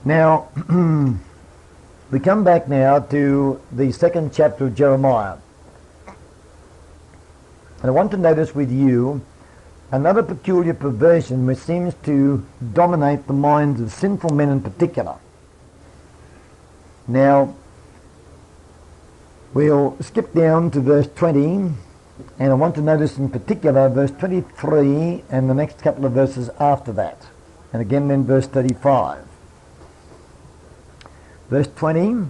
Now, we come back now to the second chapter of Jeremiah. And I want to notice with you another peculiar perversion which seems to dominate the minds of sinful men in particular. Now, we'll skip down to verse 20, and I want to notice in particular verse 23 and the next couple of verses after that. And again then verse 35. Verse 20,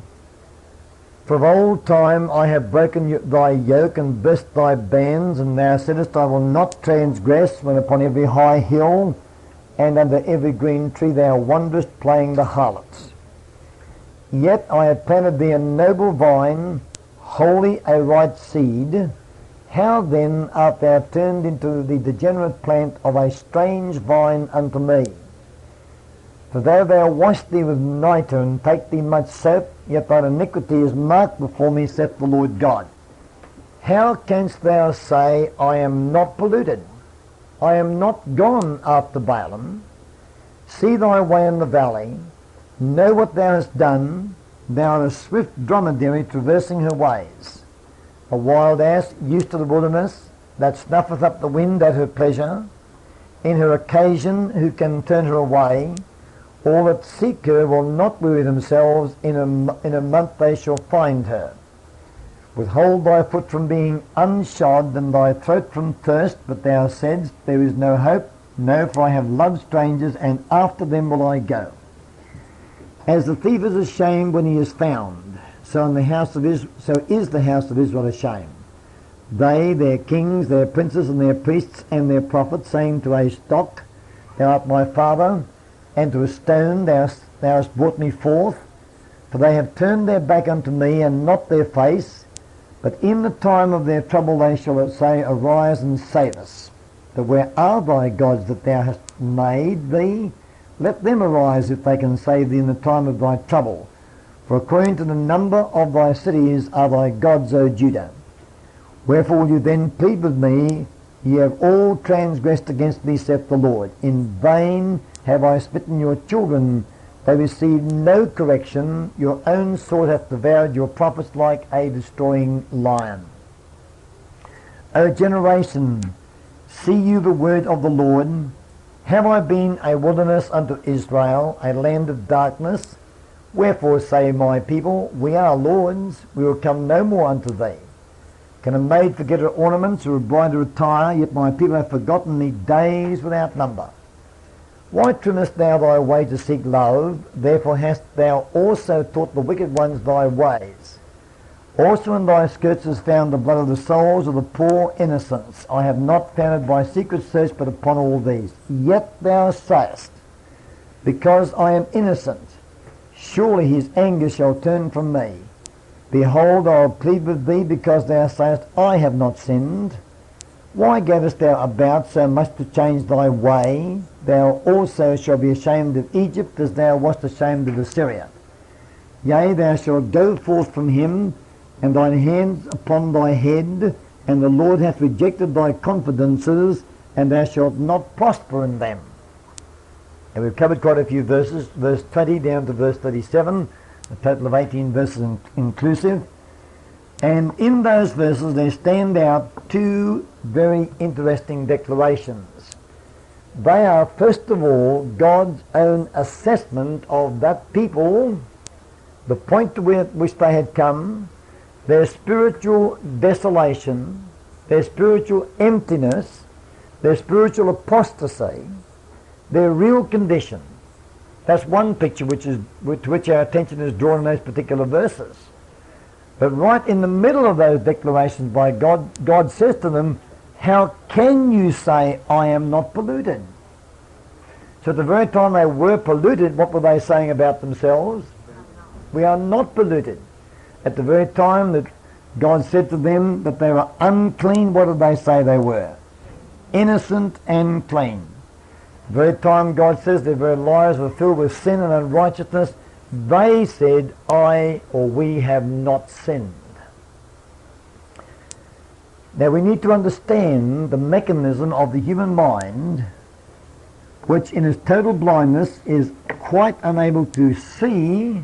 For of old time I have broken thy yoke and burst thy bands, and thou saidst, I will not transgress, when upon every high hill and under every green tree thou wanderest playing the harlots. Yet I have planted thee a noble vine, wholly a right seed. How then art thou turned into the degenerate plant of a strange vine unto me? For though thou wash thee with nitre and take thee much soap, yet thine iniquity is marked before me, saith the Lord God. How canst thou say, I am not polluted? I am not gone after Balaam. See thy way in the valley. Know what thou hast done. Thou art a swift dromedary traversing her ways. A wild ass used to the wilderness, that snuffeth up the wind at her pleasure. In her occasion, who can turn her away? All that seek her will not weary themselves. In a month they shall find her. Withhold thy foot from being unshod, and thy throat from thirst. But thou saidst, there is no hope. No, for I have loved strangers, and after them will I go. As the thief is ashamed when he is found, so is the house of Israel ashamed. They, their kings, their princes, and their priests, and their prophets, saying to a stock, Thou art my father, and to a stone, thou hast brought me forth. For they have turned their back unto me, and not their face. But in the time of their trouble they shall say, Arise and save us. But where are thy gods that thou hast made thee? Let them arise if they can save thee in the time of thy trouble. For according to the number of thy cities are thy gods, O Judah. Wherefore will you then plead with me? Ye have all transgressed against me, saith the Lord. In vain have I smitten your children. They receive no correction. Your own sword hath devoured your prophets like a destroying lion. O generation, see you the word of the Lord? Have I been a wilderness unto Israel, a land of darkness? Wherefore say my people, We are lords, we will come no more unto thee. Can a maid forget her ornaments, or a bride her attire? Yet my people have forgotten me days without number. Why trimmest thou thy way to seek love? Therefore hast thou also taught the wicked ones thy ways. Also in thy skirts is found the blood of the souls of the poor innocents. I have not found it by secret search, but upon all these. Yet thou sayest, Because I am innocent, surely his anger shall turn from me. Behold, I will plead with thee, because thou sayest, I have not sinned. Why goest thou about so much to change thy way? Thou also shalt be ashamed of Egypt, as thou wast ashamed of Assyria. Yea, thou shalt go forth from him, and thine hands upon thy head, and the Lord hath rejected thy confidences, and thou shalt not prosper in them. And we've covered quite a few verses, verse 20 down to verse 37, a total of 18 verses inclusive. And in those verses there stand out two very interesting declarations. They are, first of all, God's own assessment of that people, the point to which they had come, their spiritual desolation, their spiritual emptiness, their spiritual apostasy, their real condition. That's one picture to which our attention is drawn in those particular verses. But right in the middle of those declarations by God, God says to them, How can you say, I am not polluted? So at the very time they were polluted, what were they saying about themselves? We are not polluted. At the very time that God said to them that they were unclean, what did they say they were? Innocent and clean. The very time God says their very lives were filled with sin and unrighteousness, they said, we have not sinned. Now we need to understand the mechanism of the human mind which in his total blindness is quite unable to see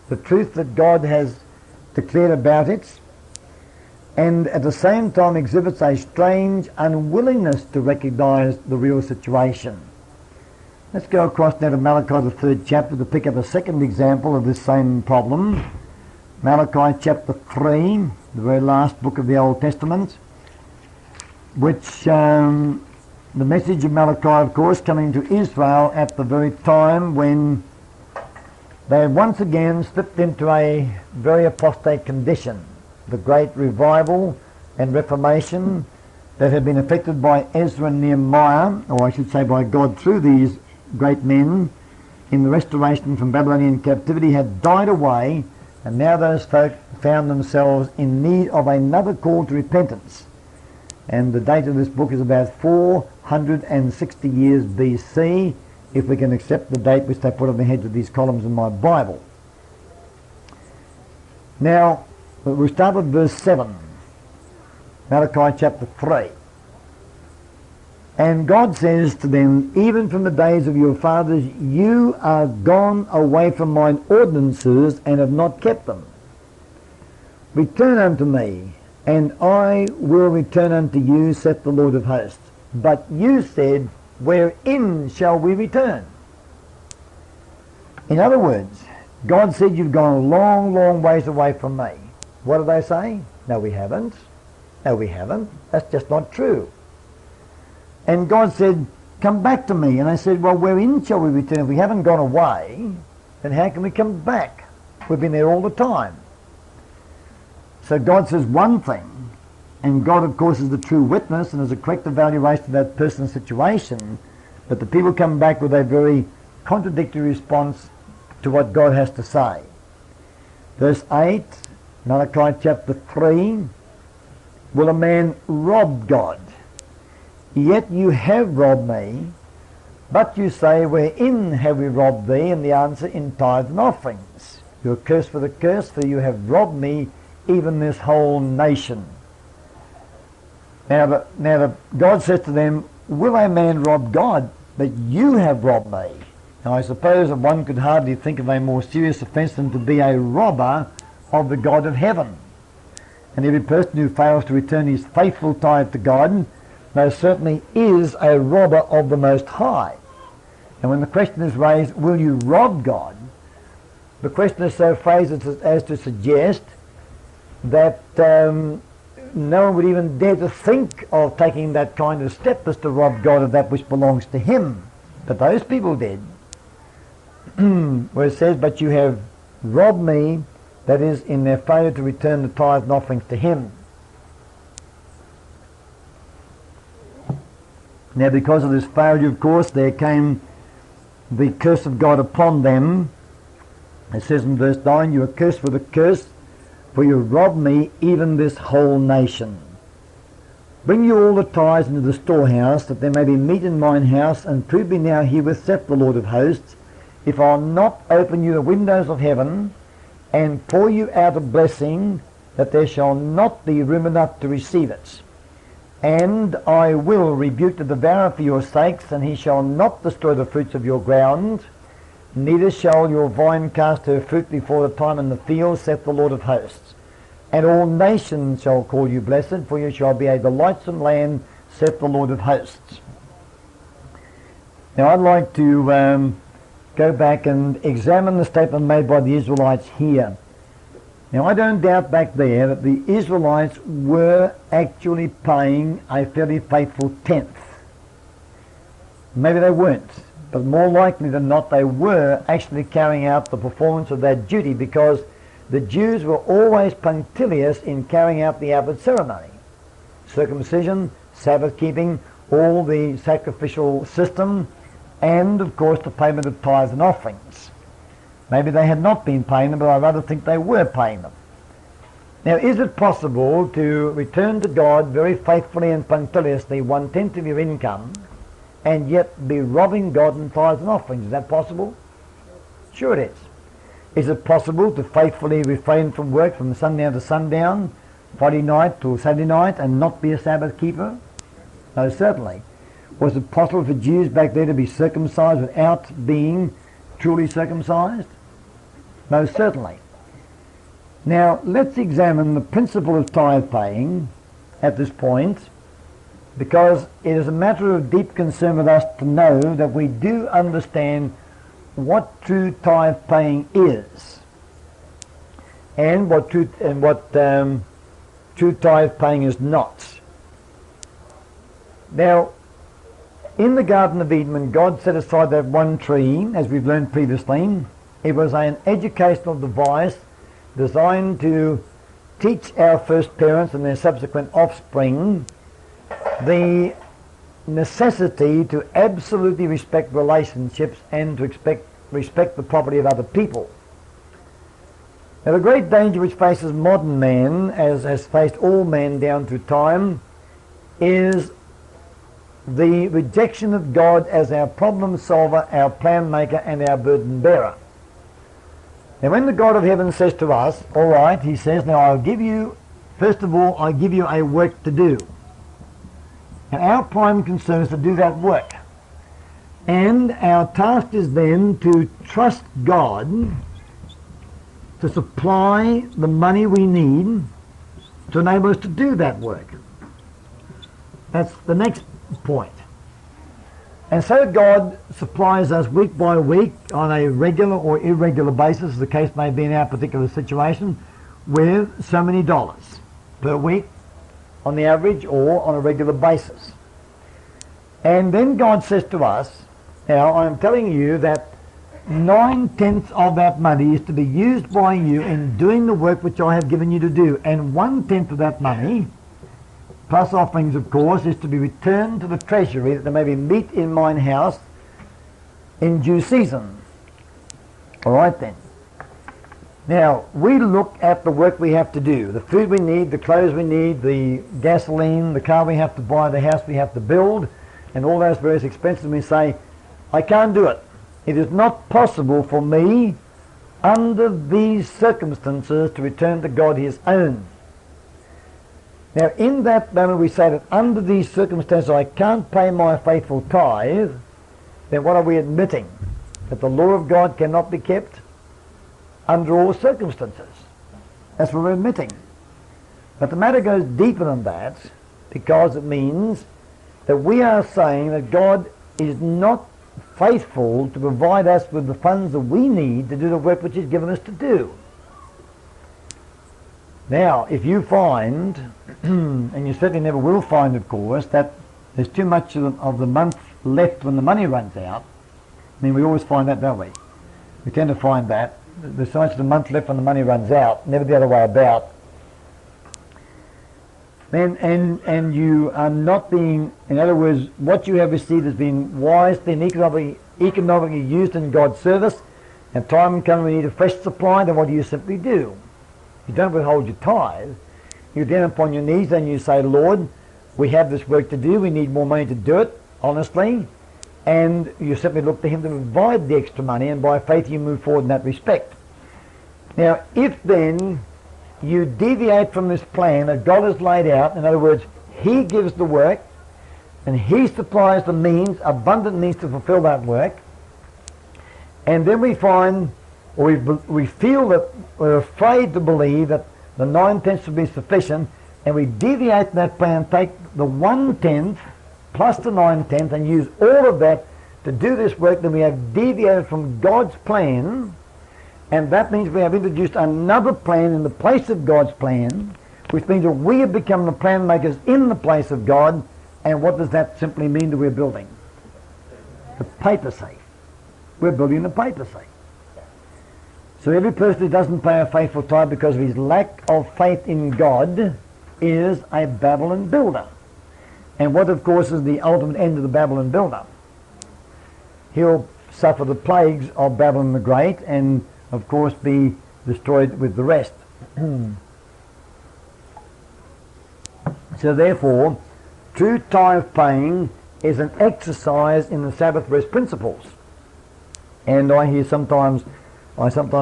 the truth that God has declared about it, and at the same time exhibits a strange unwillingness to recognize the real situation. Let's go across now to Malachi, the 3rd chapter, to pick up a second example of this same problem. Malachi chapter 3, the very last book of the Old Testament, which the message of Malachi, of course, coming to Israel at the very time when they once again slipped into a very apostate condition. The great revival and reformation that had been effected by Ezra and Nehemiah, or I should say by God through these great men in the restoration from Babylonian captivity, had died away, and now those folk found themselves in need of another call to repentance. And the date of this book is about 460 years BC, if we can accept the date which they put on the heads of these columns in my Bible. Now, we start with verse 7, Malachi chapter 3. And God says to them, even from the days of your fathers, you are gone away from mine ordinances and have not kept them. Return unto me, and I will return unto you, saith the Lord of hosts. But you said, wherein shall we return? In other words, God said, you've gone a long, long ways away from me. What do they say? No, we haven't. No, we haven't. That's just not true. And God said, come back to me. And I said, well, wherein shall we return? If we haven't gone away, then how can we come back? We've been there all the time. So God says one thing, and God, of course, is the true witness and is a correct evaluation of that person's situation, but the people come back with a very contradictory response to what God has to say. Verse 8, Malachi chapter 3, will a man rob God? Yet you have robbed me. But you say, wherein have we robbed thee? And the answer, in tithes and offerings. You are cursed with a curse, for you have robbed me, even this whole nation. Now God says to them, will a man rob God? But you have robbed me. Now I suppose that one could hardly think of a more serious offence than to be a robber of the God of heaven. And every person who fails to return his faithful tithe to God most certainly is a robber of the Most High. And when the question is raised, will you rob God? The question is so phrased as to suggest that no one would even dare to think of taking that kind of step as to rob God of that which belongs to him. But those people did. Where it says, but you have robbed me, that is, in their failure to return the tithe and offerings to him. Now because of this failure, of course, there came the curse of God upon them. It says in verse 9, you are cursed with a curse, for you have robbed me, even this whole nation. Bring you all the tithes into the storehouse, that there may be meat in mine house, and prove me now herewith, saith the Lord of hosts, if I'll not open you the windows of heaven, and pour you out a blessing, that there shall not be room enough to receive it. And I will rebuke the devourer for your sakes, and he shall not destroy the fruits of your ground, neither shall your vine cast her fruit before the time in the field, saith the Lord of hosts. And all nations shall call you blessed, for you shall be a delightsome land, saith the Lord of hosts. Now I'd like to go back and examine the statement made by the Israelites here. Now I don't doubt back there that the Israelites were actually paying a fairly faithful tenth. Maybe they weren't, but more likely than not they were actually carrying out the performance of that duty, because the Jews were always punctilious in carrying out the outward ceremony. Circumcision, Sabbath keeping, all the sacrificial system, and of course the payment of tithes and offerings. Maybe they had not been paying them, but I rather think they were paying them. Now, is it possible to return to God very faithfully and punctiliously 1/10 of your income and yet be robbing God in tithes and offerings? Is that possible? Sure it is. Is it possible to faithfully refrain from work from sundown to sundown, Friday night to Saturday night, and not be a Sabbath keeper? No, certainly. Was it possible for Jews back there to be circumcised without being truly circumcised? Most certainly. Now, let's examine the principle of tithe paying at this point, because it is a matter of deep concern with us to know that we do understand what true tithe paying is, and what true tithe paying is not. Now, in the Garden of Eden, when God set aside that one tree, as we've learned previously, it was an educational device designed to teach our first parents and their subsequent offspring the necessity to absolutely respect relationships and to respect the property of other people. Now, the great danger which faces modern man, as has faced all men down through time, is the rejection of God as our problem solver, our plan maker, and our burden bearer. Now, when the God of heaven says to us, all right, he says, now I'll give you, first of all, I'll give you a work to do. And our prime concern is to do that work. And our task is then to trust God to supply the money we need to enable us to do that work. That's the next point. And so God supplies us week by week on a regular or irregular basis, as the case may be in our particular situation, with so many dollars per week on the average or on a regular basis. And then God says to us, now I'm telling you that 9/10 of that money is to be used by you in doing the work which I have given you to do, and 1/10 of that money, plus offerings of course, is to be returned to the treasury, that there may be meat in mine house in due season. All right then. Now, we look at the work we have to do, the food we need, the clothes we need, the gasoline, the car we have to buy, the house we have to build, and all those various expenses, and we say, I can't do it. It is not possible for me under these circumstances to return to God his own. Now, in that moment we say that under these circumstances I can't pay my faithful tithe, then what are we admitting? That the law of God cannot be kept under all circumstances. That's what we're admitting. But the matter goes deeper than that, because it means that we are saying that God is not faithful to provide us with the funds that we need to do the work which he's given us to do. Now, if you find, and you certainly never will find, of course, that there's too much of the month left when the money runs out, I mean, we always find that, don't we? We tend to find that. There's so much of the month left when the money runs out, never the other way about. And you are not being, in other words, what you have received has been wisely and economically used in God's service, and time comes when you need a fresh supply, then what do you simply do? You don't withhold your tithe. You get upon your knees and you say, Lord, we have this work to do, we need more money to do it, honestly, and you simply look to him to provide the extra money, and by faith you move forward in that respect. Now, if then you deviate from this plan that God has laid out, in other words, he gives the work and he supplies the means, abundant means to fulfill that work, and then we find, or we feel that we're afraid to believe that the 9/10 will be sufficient, and we deviate from that plan, take the 1/10 plus the 9/10 and use all of that to do this work, then we have deviated from God's plan. And that means we have introduced another plan in the place of God's plan, which means that we have become the plan makers in the place of God. And what does that simply mean that we're building? The paper safe. We're building the paper safe. So every person who doesn't pay a faithful tithe because of his lack of faith in God is a Babylon builder. And what, of course, is the ultimate end of the Babylon builder? He'll suffer the plagues of Babylon the Great, and of course be destroyed with the rest. So therefore, true tithe paying is an exercise in the Sabbath rest principles. And I sometimes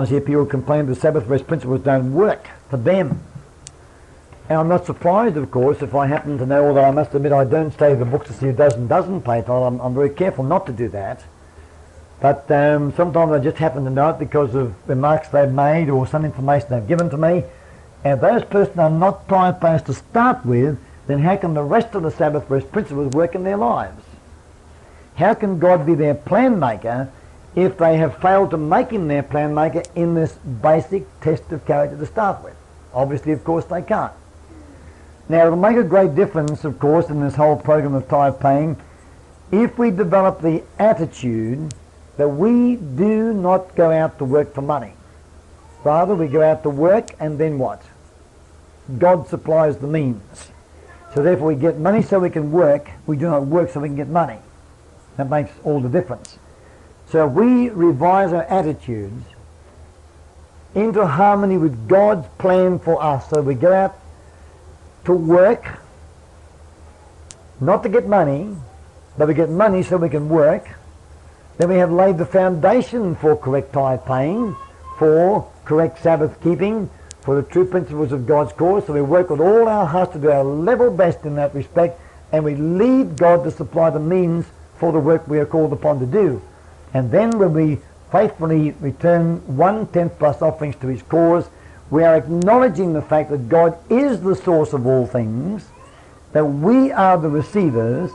hear people complain the Sabbath rest principles don't work for them. And I'm not surprised, of course, if I happen to know, although I must admit I don't study the books to see who does and doesn't pay tithe. I'm very careful not to do that. But sometimes I just happen to know it because of remarks they've made or some information they've given to me. And if those persons are not tithe payers to start with, then how can the rest of the Sabbath rest principles work in their lives? How can God be their plan maker if they have failed to make him their plan maker in this basic test of character to start with? Obviously, of course, they can't. Now, it'll make a great difference, of course, in this whole program of tithe paying if we develop the attitude that we do not go out to work for money. Rather, we go out to work, and then what? God supplies the means. So therefore we get money so we can work. We do not work so we can get money. That makes all the difference. So we revise our attitudes into harmony with God's plan for us. So we go out to work, not to get money, but we get money so we can work. Then we have laid the foundation for correct tithe paying, for correct Sabbath keeping, for the true principles of God's cause. So we work with all our hearts to do our level best in that respect, and we leave God to supply the means for the work we are called upon to do. And then when we faithfully return 1/10 plus offerings to his cause, we are acknowledging the fact that God is the source of all things, that we are the receivers,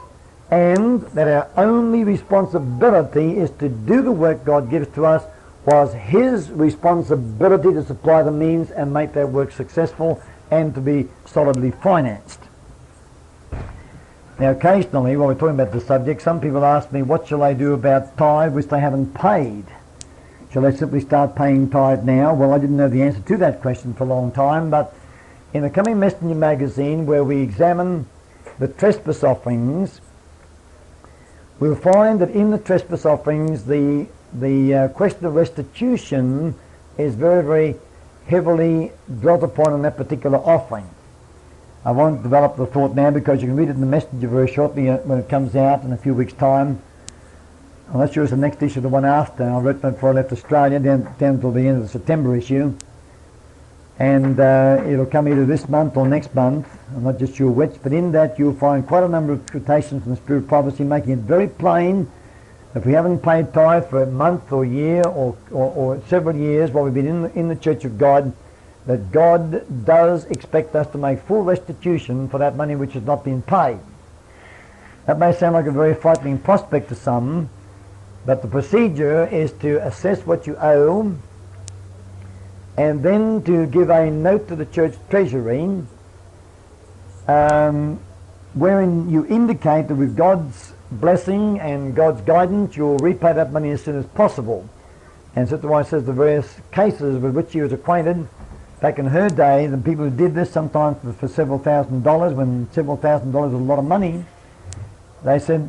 and that our only responsibility is to do the work God gives to us, was his responsibility to supply the means and make that work successful and to be solidly financed. Now occasionally, while we're talking about this subject, some people ask me, what shall I do about tithe which they haven't paid? Shall they simply start paying tithe now? Well, I didn't know the answer to that question for a long time, but in the coming Messenger magazine, where we examine the trespass offerings, we'll find that in the trespass offerings the question of restitution is very, very heavily dwelt upon in that particular offering. I won't develop the thought now because you can read it in the Messenger very shortly when it comes out in a few weeks' time. I'm not sure it's the next issue or the one after. I wrote that before I left Australia, down till the end of the September issue. And it'll come either this month or next month. I'm not just sure which, but in that you'll find quite a number of quotations from the Spirit of Prophecy making it very plain. If we haven't paid tithe for a month or year or several years while we've been in the Church of God, that God does expect us to make full restitution for that money which has not been paid. That may sound like a very frightening prospect to some, but the procedure is to assess what you owe and then to give a note to the church treasury wherein you indicate that with God's blessing and God's guidance you'll repay that money as soon as possible. And so why it says the various cases with which he was acquainted back in her day, the people who did this sometimes for several $1,000s, when several $1,000s was a lot of money,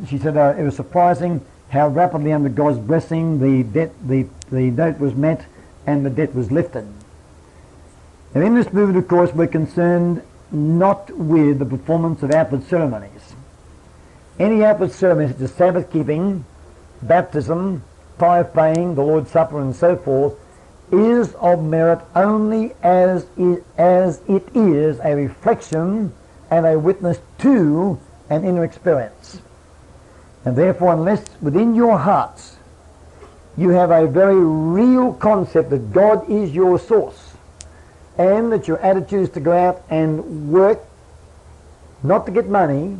she said it was surprising how rapidly under God's blessing the note was met and the debt was lifted. And in this movement, of course, we're concerned not with the performance of outward ceremonies. Any outward ceremonies such as Sabbath keeping, baptism, tithe paying, the Lord's Supper and so forth, is of merit only as it is a reflection and a witness to an inner experience. And therefore, unless within your hearts you have a very real concept that God is your source, and that your attitude is to go out and work, not to get money,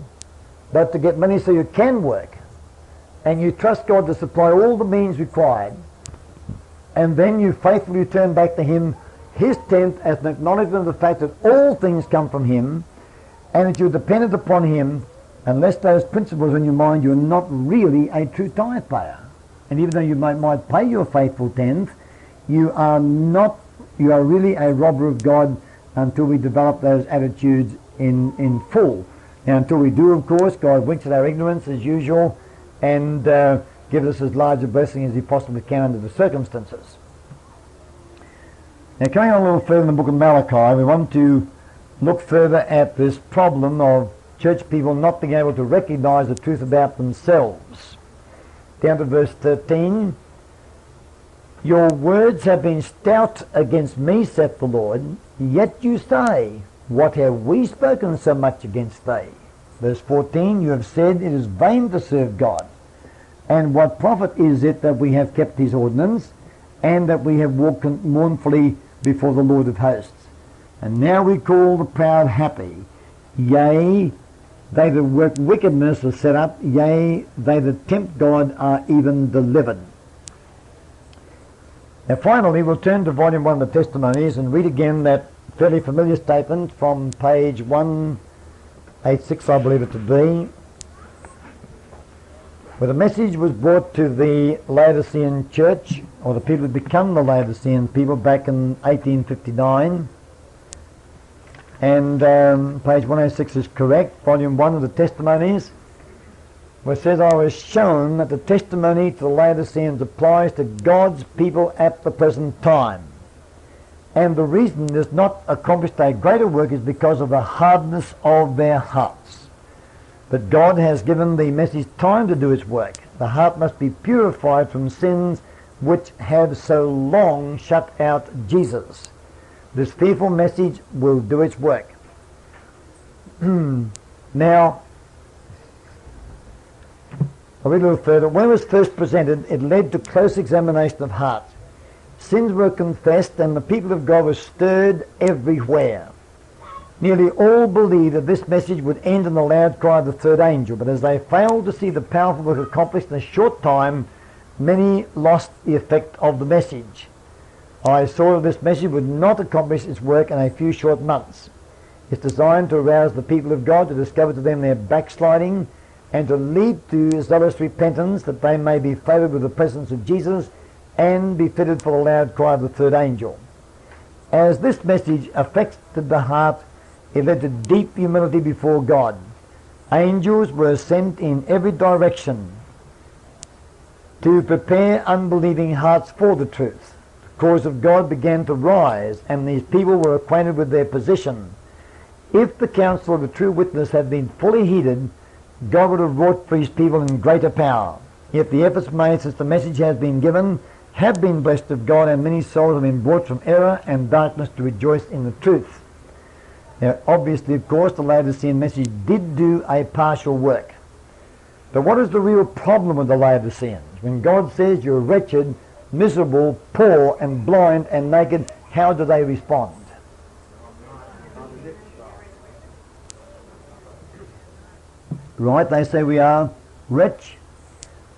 but to get money so you can work, and you trust God to supply all the means required, and then you faithfully return back to him his tenth as an acknowledgement of the fact that all things come from him, and that you're dependent upon him. Unless those principles in your mind, you're not really a true tithe payer. And even though you might pay your faithful tenth, you are really a robber of God until we develop those attitudes in full. Now, until we do, of course, God winks at our ignorance as usual and gives us as large a blessing as he possibly can under the circumstances. Now, coming on a little further in the book of Malachi, we want to look further at this problem of church people not being able to recognize the truth about themselves. Down to verse 13. Your words have been stout against me, saith the Lord, yet you say, what have we spoken so much against thee? Verse 14, you have said it is vain to serve God. And what profit is it that we have kept his ordinance, and that we have walked mournfully before the Lord of hosts? And now we call the proud happy. Yea, they that work wickedness are set up. Yea, they that tempt God are even delivered. Now finally, we'll turn to volume 1 of the Testimonies and read again that fairly familiar statement from page 186, I believe it to be, where the message was brought to the Laodicean church, or the people who become the Laodicean people, back in 1859. And page 106 is correct, volume 1 of the Testimonies, where it says, I was shown that the testimony to the Laodiceans applies to God's people at the present time. And the reason it has not accomplished a greater work is because of the hardness of their hearts. But God has given the message time to do its work. The heart must be purified from sins which have so long shut out Jesus. This fearful message will do its work. Now, I'll read a little further. When it was first presented, it led to close examination of hearts. Sins were confessed and the people of God were stirred everywhere. Nearly all believed that this message would end in the loud cry of the third angel, but as they failed to see the powerful work accomplished in a short time, many lost the effect of the message. I saw that this message would not accomplish its work in a few short months. It's designed to arouse the people of God, to discover to them their backsliding, and to lead to zealous repentance, that they may be favoured with the presence of Jesus and be fitted for the loud cry of the third angel. As this message affected the heart, it led to deep humility before God. Angels were sent in every direction to prepare unbelieving hearts for the truth. The cause of God began to rise, and these people were acquainted with their position. If the counsel of the true witness had been fully heeded, God would have wrought for his people in greater power. Yet the efforts made since the message has been given have been blessed of God, and many souls have been brought from error and darkness to rejoice in the truth. Now, obviously, of course, the Laodicean message did do a partial work. But what is the real problem with the Laodiceans? When God says you're wretched, miserable, poor, and blind, and naked, how do they respond? Right, they say we are rich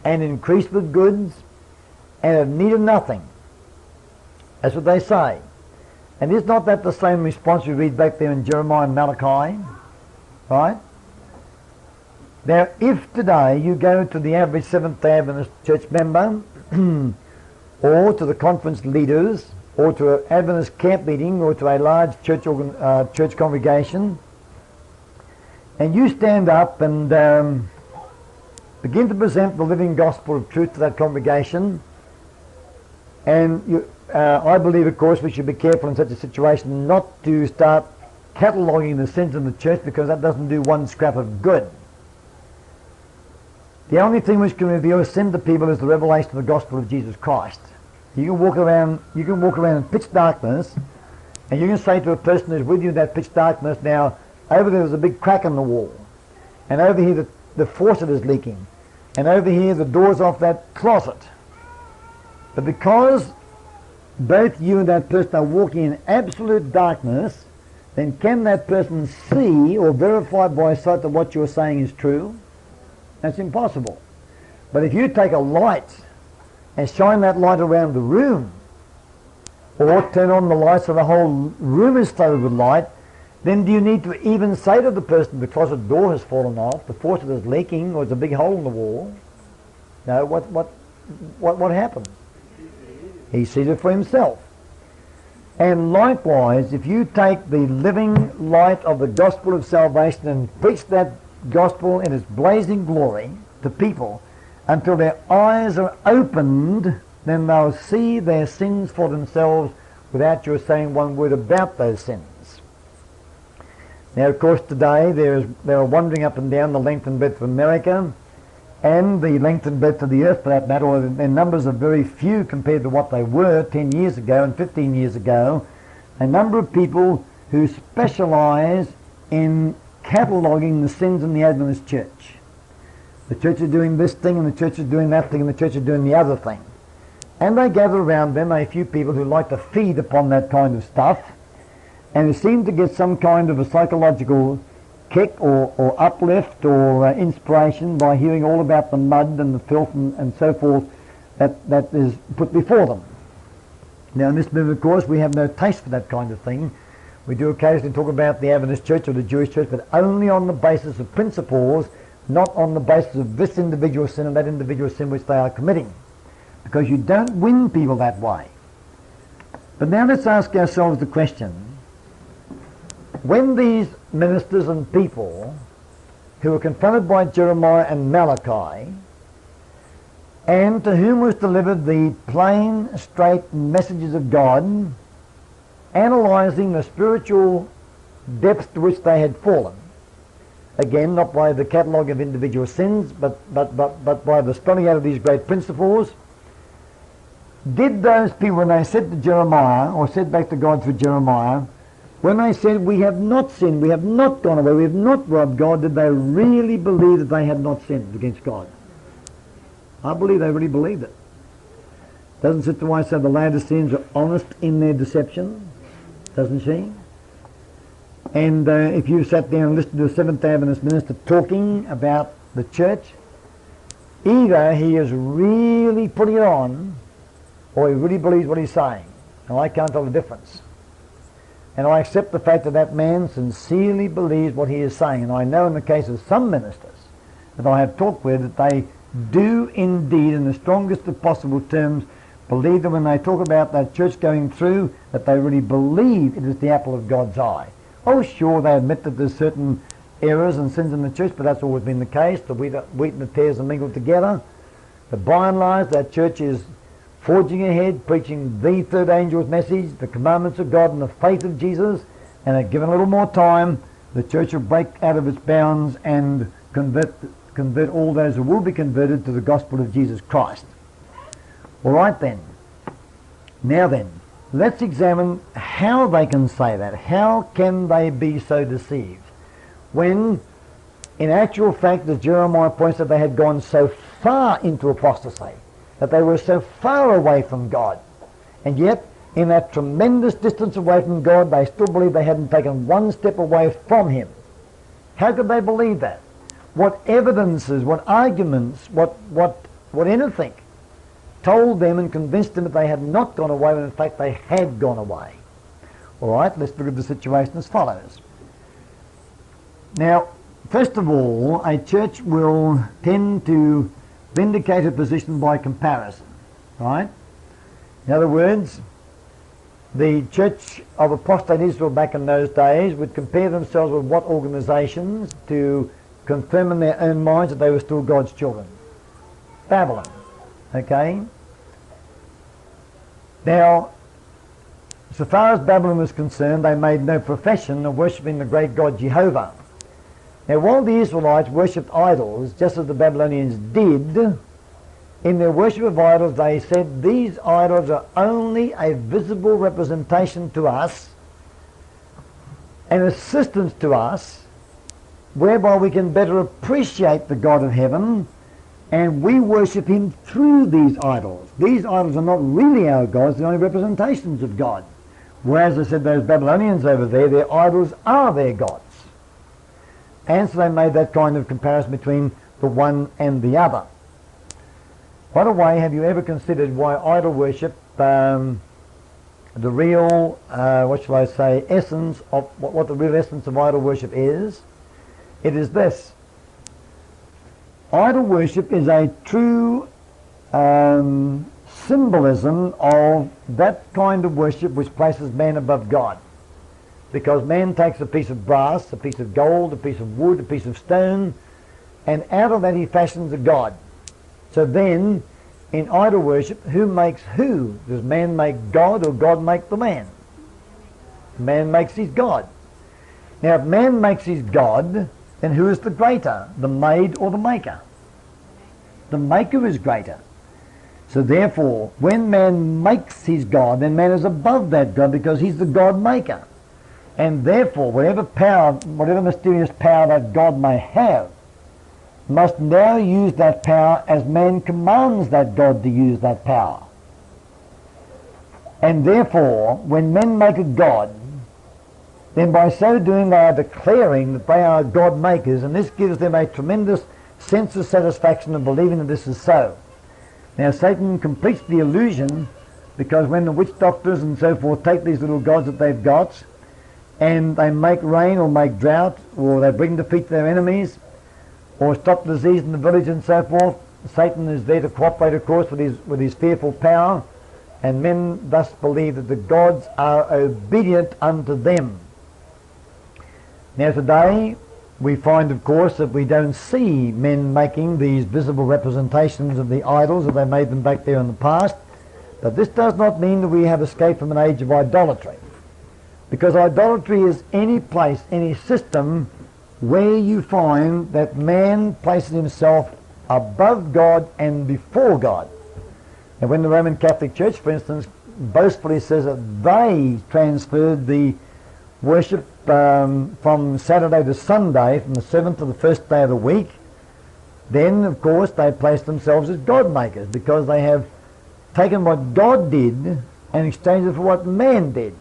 and increased with goods and have need of nothing. That's what they say. And is not that the same response we read back there in Jeremiah and Malachi? Right? Now, if today you go to the average Seventh-day Adventist church member or to the conference leaders or to an Adventist camp meeting or to a large church congregation, and you stand up and begin to present the living gospel of truth to that congregation, and I believe, of course, we should be careful in such a situation not to start cataloguing the sins in the church, because that doesn't do one scrap of good. The only thing which can reveal sin to people is the revelation of the gospel of Jesus Christ. You can walk around in pitch darkness, and you can say to a person who's with you in that pitch darkness, now, over there's a big crack in the wall, and over here the faucet is leaking, and over here the door's off that closet. But because both you and that person are walking in absolute darkness, then can that person see or verify by sight that what you're saying is true? That's impossible. But if you take a light and shine that light around the room, or turn on the light so the whole room is flooded with light, then do you need to even say to the person, the closet door has fallen off, the faucet is leaking, or there's a big hole in the wall? No, what happens? He sees it for himself. And likewise, if you take the living light of the gospel of salvation and preach that gospel in its blazing glory to people until their eyes are opened, then they'll see their sins for themselves without your saying one word about those sins. Now, of course, today they are wandering up and down the length and breadth of America, and the length and breadth of the earth for that matter, or their numbers are very few compared to what they were 10 years ago and 15 years ago. A number of people who specialise in cataloguing the sins in the Adventist church. The church is doing this thing, and the church is doing that thing, and the church is doing the other thing. And they gather around them a few people who like to feed upon that kind of stuff, and who seem to get some kind of a psychological kick or uplift or inspiration by hearing all about the mud and the filth and so forth that is put before them. Now in this movement, of course, we have no taste for that kind of thing. We do occasionally talk about the Adventist church or the Jewish church, but only on the basis of principles, not on the basis of this individual sin and that individual sin which they are committing. Because you don't win people that way. But now let's ask ourselves the question, when these ministers and people who were confronted by Jeremiah and Malachi, and to whom was delivered the plain, straight messages of God, analysing the spiritual depths to which they had fallen, again, not by the catalogue of individual sins, but by the spelling out of these great principles, did those people, when they said to Jeremiah, or said back to God through Jeremiah, when they said, we have not sinned, we have not gone away, we have not robbed God, did they really believe that they had not sinned against God? I believe they really believed it. Doesn't Sister White say the Laodiceans are honest in their deception? Doesn't she? And if you sat there and listened to a Seventh-day Adventist minister talking about the church, either he is really putting it on, or he really believes what he's saying. And I can't tell the difference. And I accept the fact that that man sincerely believes what he is saying. And I know in the case of some ministers that I have talked with that they do indeed, in the strongest of possible terms, believe that when they talk about that church going through, that they really believe it is the apple of God's eye. Oh, sure, they admit that there's certain errors and sins in the church, but that's always been the case. The wheat and the tares are mingled together. But by and large, that church is forging ahead, preaching the third angel's message, the commandments of God and the faith of Jesus, and given a little more time, the church will break out of its bounds and convert all those who will be converted to the gospel of Jesus Christ. All right then. Now then, let's examine how they can say that. How can they be so deceived? When, in actual fact, as Jeremiah points out, they had gone so far into apostasy, that they were so far away from God. And yet, in that tremendous distance away from God, they still believed they hadn't taken one step away from Him. How could they believe that? What evidences, what arguments, what anything told them and convinced them that they had not gone away when in fact they had gone away? All right, let's look at the situation as follows. Now, first of all, a church will tend to vindicate a position by comparison, right? In other words, the church of apostate Israel back in those days would compare themselves with what organizations to confirm in their own minds that they were still God's children? Babylon. Okay? Now, so far as Babylon was concerned, they made no profession of worshipping the great God Jehovah. Now, while the Israelites worshipped idols, just as the Babylonians did, in their worship of idols, they said, these idols are only a visible representation to us, an assistance to us, whereby we can better appreciate the God of heaven, and we worship Him through these idols. These idols are not really our gods, they're only representations of God. Whereas, I said, those Babylonians over there, their idols are their gods. And so they made that kind of comparison between the one and the other. By the way, have you ever considered why idol worship, the real, essence of, what the real essence of idol worship is? It is this. Idol worship is a true symbolism of that kind of worship which places man above God. Because man takes a piece of brass, a piece of gold, a piece of wood, a piece of stone, and out of that he fashions a god. So then, in idol worship, who makes who? Does man make God or God make the man? Man makes his God. Now, if man makes his God, then who is the greater, the made or the maker? The maker is greater. So therefore, when man makes his God, then man is above that God because he's the God maker. And therefore, whatever mysterious power that God may have, must now use that power as man commands that God to use that power. And therefore, when men make a God, then by so doing they are declaring that they are God makers, and this gives them a tremendous sense of satisfaction of believing that this is so. Now Satan completes the illusion, because when the witch doctors and so forth take these little gods that they've got, and they make rain or make drought, or they bring defeat to their enemies, or stop disease in the village and so forth, Satan is there to cooperate, of course, with his fearful power, and men thus believe that the gods are obedient unto them. Now today we find, of course, that we don't see men making these visible representations of the idols as they made them back there in the past, but this does not mean that we have escaped from an age of idolatry, because idolatry is any place, any system where you find that man places himself above God and before God. And when the Roman Catholic Church, for instance, boastfully says that they transferred the worship from Saturday to Sunday, from the 7th to the first day of the week, then of course they place themselves as God makers, because they have taken what God did and exchanged it for what man did.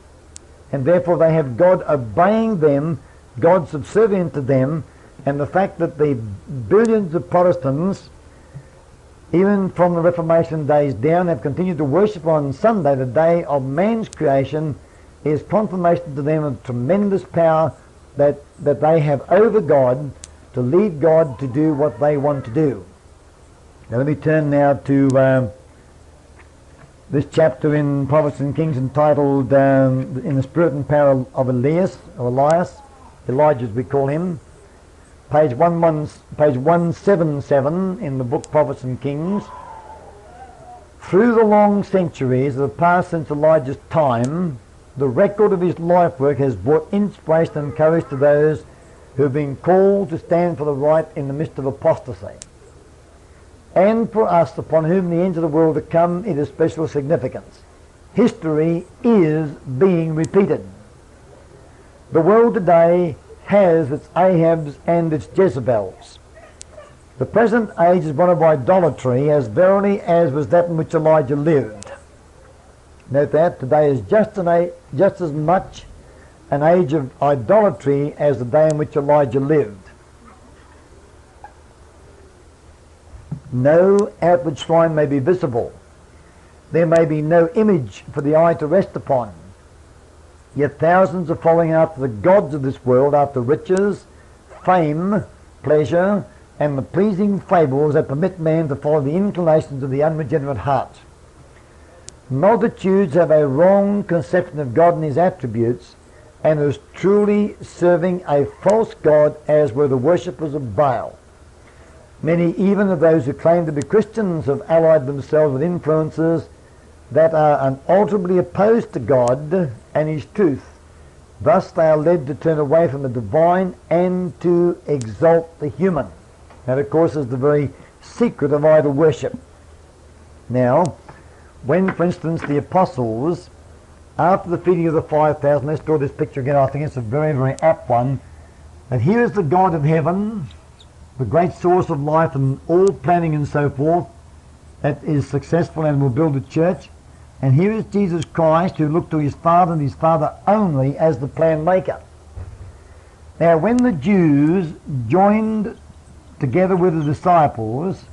And therefore they have God obeying them, God subservient to them, and the fact that the billions of Protestants, even from the Reformation days down, have continued to worship on Sunday, the day of man's creation, is confirmation to them of tremendous power that they have over God, to lead God to do what they want to do. Now let me turn now to this chapter in Prophets and Kings entitled In the Spirit and Power of Elias, Elijah as we call him, page 177 in the book Prophets and Kings. Through the long centuries that have passed since Elijah's time, the record of his life work has brought inspiration and courage to those who have been called to stand for the right in the midst of apostasy. And for us, upon whom the ends of the world are come, it is special significance. History is being repeated. The world today has its Ahabs and its Jezebels. The present age is one of idolatry, as verily as was that in which Elijah lived. Note that today is just as much an age of idolatry as the day in which Elijah lived. No outward shrine may be visible. There may be no image for the eye to rest upon. Yet thousands are following after the gods of this world, after riches, fame, pleasure, and the pleasing fables that permit man to follow the inclinations of the unregenerate heart. Multitudes have a wrong conception of God and his attributes, and is truly serving a false god, as were the worshippers of Baal. Many even of those who claim to be Christians have allied themselves with influences that are unalterably opposed to God and his truth. Thus they are led to turn away from the divine and to exalt the human. That, of course, is the very secret of idol worship. Now, when, for instance, the apostles, after the feeding of the 5,000, let's draw this picture again, I think it's a very, very apt one, that here is the God of heaven, the great source of life and all planning and so forth, that is successful and will build a church. And here is Jesus Christ, who looked to his Father and his Father only as the plan maker. Now, when the Jews joined together with the disciples,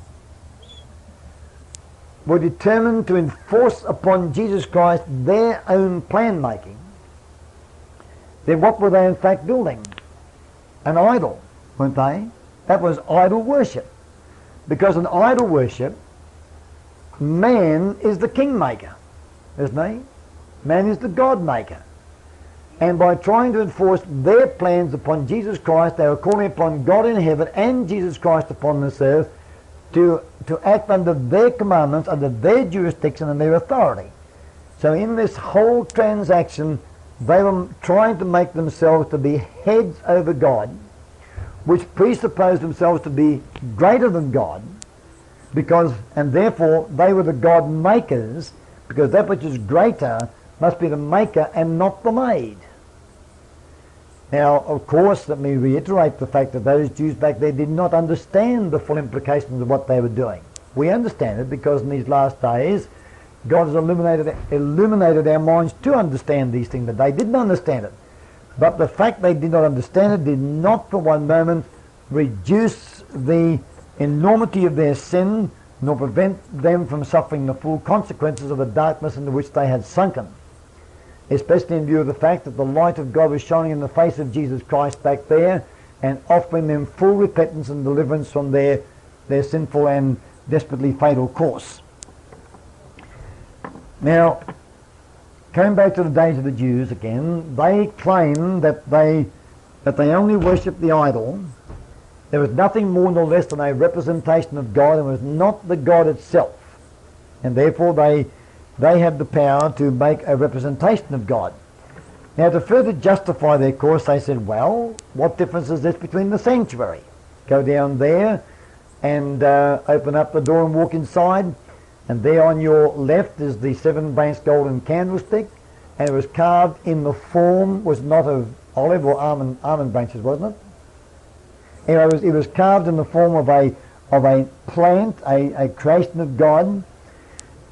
were determined to enforce upon Jesus Christ their own plan making, then what were they in fact building? An idol, weren't they? That was idol worship. Because in idol worship, man is the king maker, isn't he? Man is the God maker. And by trying to enforce their plans upon Jesus Christ, they were calling upon God in heaven and Jesus Christ upon this earth to act under their commandments, under their jurisdiction and their authority. So in this whole transaction, they were trying to make themselves to be heads over God, which presupposed themselves to be greater than God, and therefore they were the God makers, because that which is greater must be the maker and not the made. Now, of course, let me reiterate the fact that those Jews back there did not understand the full implications of what they were doing. We understand it because in these last days, God has illuminated our minds to understand these things, but they didn't understand it. But the fact they did not understand it did not for one moment reduce the enormity of their sin, nor prevent them from suffering the full consequences of the darkness into which they had sunken. Especially in view of the fact that the light of God was shining in the face of Jesus Christ back there and offering them full repentance and deliverance from their sinful and desperately fatal course. Now, coming back to the days of the Jews again, they claim that they only worship the idol. There was nothing more nor less than a representation of God, and was not the God itself. And therefore they had the power to make a representation of God. Now, to further justify their course, they said, well, what difference is this between the sanctuary? Go down there and open up the door and walk inside, and there on your left is the 7-branched golden candlestick, and it was carved in the form, was not of olive or almond branches, wasn't it? Anyway, it was carved in the form of a plant, a creation of God,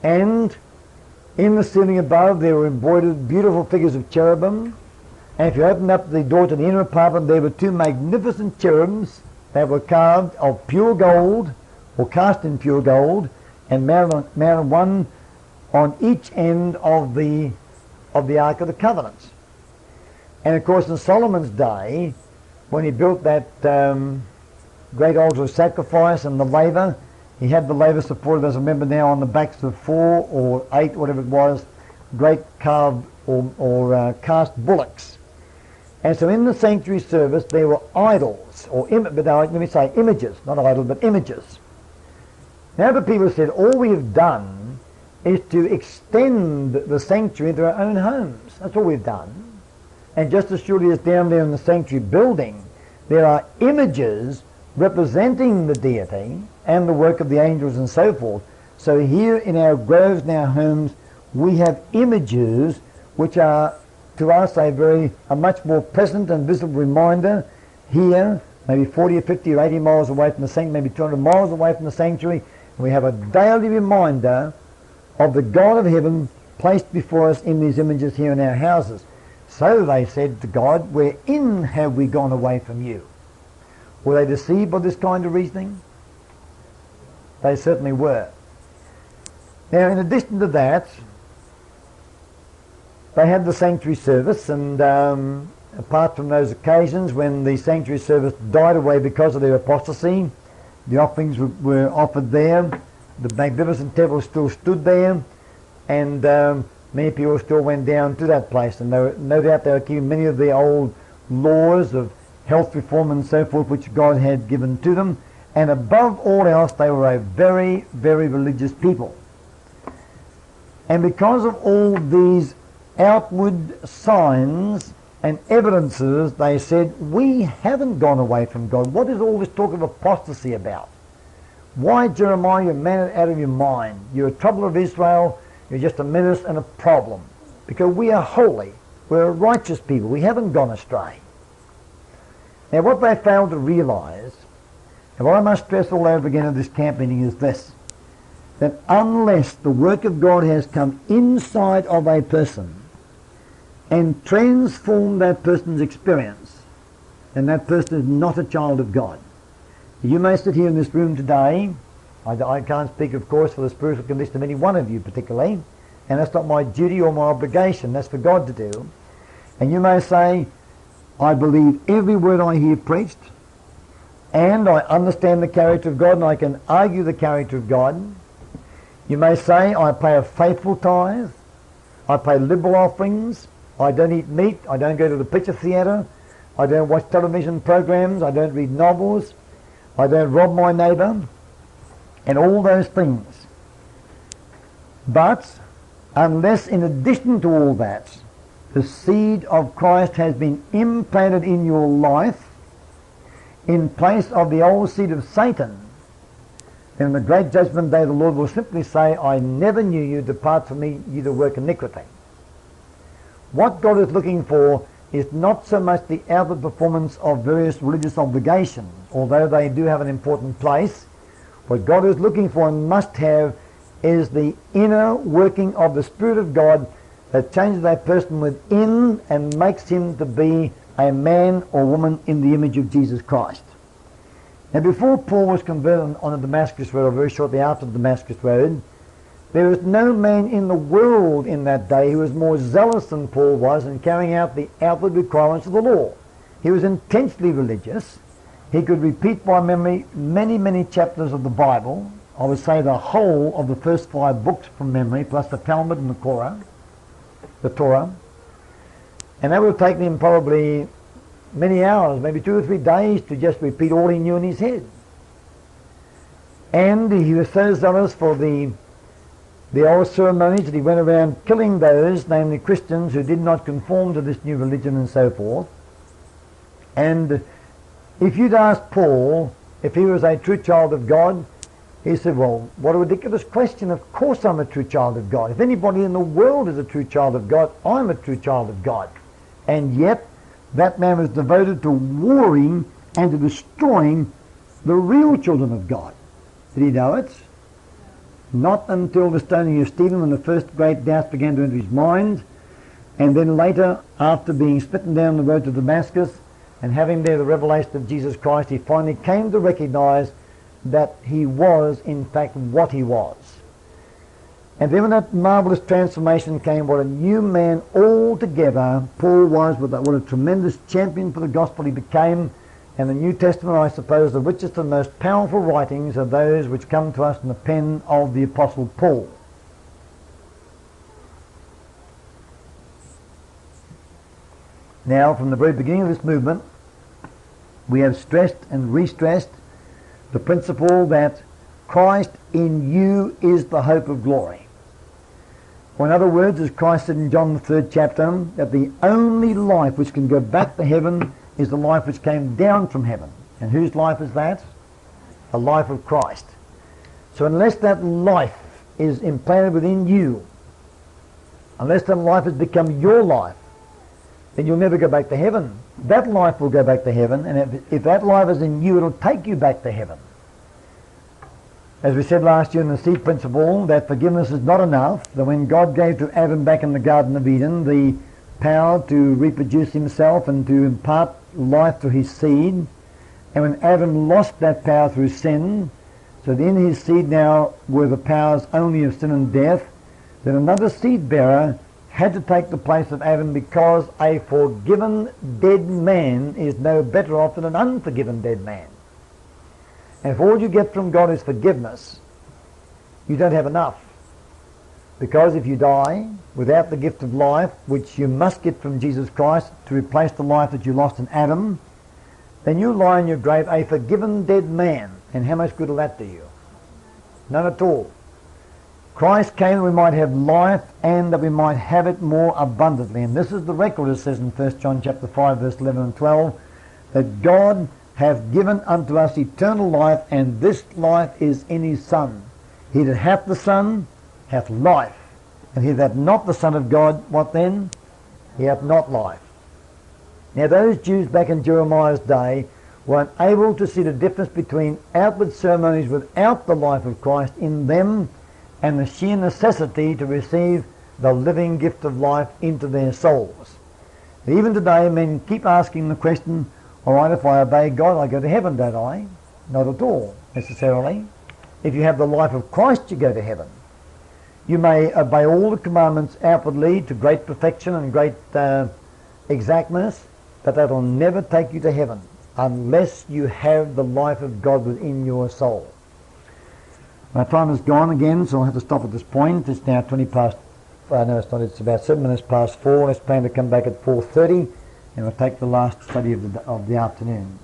and in the ceiling above there were embroidered beautiful figures of cherubim, and if you opened up the door to the inner apartment, there were 2 magnificent cherubims that were carved of pure gold, or cast in pure gold, and mounted one on each end of the Ark of the Covenant. And of course in Solomon's day, when he built that great altar of sacrifice and the laver, he had the laver supported, as I remember now, on the backs of 4 or 8, whatever it was, great carved or cast bullocks. And so in the sanctuary service there were idols, let me say images, not idols, but images. Now the people said, all we have done is to extend the sanctuary into our own homes. That's all we've done. And just as surely as down there in the sanctuary building, there are images representing the deity and the work of the angels and so forth. So here in our groves and our homes, we have images which are to us a much more present and visible reminder here, maybe 40 or 50 or 80 miles away from the sanctuary, maybe 200 miles away from the sanctuary. We have a daily reminder of the God of heaven placed before us in these images here in our houses. So they said to God, wherein have we gone away from you? Were they deceived by this kind of reasoning? They certainly were. Now, in addition to that, they had the sanctuary service, and apart from those occasions when the sanctuary service died away because of their apostasy, the offerings were offered there, the magnificent temple still stood there, and many people still went down to that place, and no doubt they were keeping many of the old laws of health reform and so forth which God had given to them, and above all else they were a very, very religious people. And because of all these outward signs and evidences, they said, we haven't gone away from God. What is all this talk of apostasy about? Why, Jeremiah, you're man out of your mind. You're a trouble of Israel. You're just a menace and a problem. Because we are holy. We're a righteous people. We haven't gone astray. Now what they failed to realize, and what I must stress all over again at this camp meeting, is this: that unless the work of God has come inside of a person and transformed that person's experience, then that person is not a child of God. You may sit here in this room today, I can't speak of course for the spiritual condition of any one of you particularly, and that's not my duty or my obligation, that's for God to do. And you may say, I believe every word I hear preached, and I understand the character of God, and I can argue the character of God. You may say, I pay a faithful tithe, I pay liberal offerings, I don't eat meat, I don't go to the picture theatre, I don't watch television programs, I don't read novels, I don't rob my neighbour, and all those things. But unless in addition to all that, the seed of Christ has been implanted in your life in place of the old seed of Satan, then in the great judgment day the Lord will simply say, I never knew you, depart from me, you that work iniquity. What God is looking for is not so much the outward performance of various religious obligations, although they do have an important place. What God is looking for and must have is the inner working of the Spirit of God that changes that person within and makes him to be a man or woman in the image of Jesus Christ. Now, before Paul was converted on the Damascus Road, or very shortly after the Damascus Road, there was no man in the world in that day who was more zealous than Paul was in carrying out the outward requirements of the law. He was intensely religious. He could repeat by memory many, many chapters of the Bible. I would say the whole of the first 5 books from memory, plus the Talmud and the Torah. And that would have taken him probably many hours, maybe 2 or 3 days, to just repeat all he knew in his head. And he was so zealous for the old ceremonies that he went around killing those, namely Christians, who did not conform to this new religion and so forth. And if you'd asked Paul if he was a true child of God, he said, well, what a ridiculous question. Of course I'm a true child of God. If anybody in the world is a true child of God, I'm a true child of God. And yet, that man was devoted to warring and to destroying the real children of God. Did he know it? Not until the stoning of Stephen, when the first great doubts began to enter his mind, and then later, after being smitten down the road to Damascus and having there the revelation of Jesus Christ, he finally came to recognize that he was in fact what he was. And then when that marvelous transformation came, what a new man altogether Paul was, what a tremendous champion for the gospel he became. And the New Testament, I suppose, the richest and most powerful writings are those which come to us in the pen of the Apostle Paul. Now, from the very beginning of this movement, we have stressed and re-stressed the principle that Christ in you is the hope of glory. Or in other words, as Christ said in John the 3rd chapter, that the only life which can go back to heaven is the life which came down from heaven. And whose life is that? The life of Christ. So unless that life is implanted within you, unless that life has become your life, then you'll never go back to heaven. That life will go back to heaven, and if that life is in you, it'll take you back to heaven. As we said last year in the seed principle, that forgiveness is not enough, that when God gave to Adam back in the Garden of Eden the power to reproduce himself and to impart life to his seed, and when Adam lost that power through sin, so that in his seed now were the powers only of sin and death, then another seed bearer had to take the place of Adam, because a forgiven dead man is no better off than an unforgiven dead man. And if all you get from God is forgiveness, you don't have enough. Because if you die without the gift of life, which you must get from Jesus Christ to replace the life that you lost in Adam, then you lie in your grave a forgiven dead man. And how much good will that do you? None at all. Christ came that we might have life, and that we might have it more abundantly. And this is the record, it says in 1 John chapter 5, verse 11 and 12, that God hath given unto us eternal life, and this life is in his Son. He that hath the Son hath life, and he that hath not the Son of God, what then? He hath not life. Now those Jews back in Jeremiah's day were unable to see the difference between outward ceremonies without the life of Christ in them, and the sheer necessity to receive the living gift of life into their souls. Even today, men keep asking the question, all right, if I obey God, I go to heaven, don't I? Not at all, necessarily. If you have the life of Christ, you go to heaven. You may obey all the commandments outwardly to great perfection and great exactness, but that will never take you to heaven unless you have the life of God within your soul. My time is gone again, so I'll have to stop at this point. It's now 20 past, no it's not, it's about 7 minutes past 4. Let's plan to come back at 4:30, and we'll take the last study of the afternoon.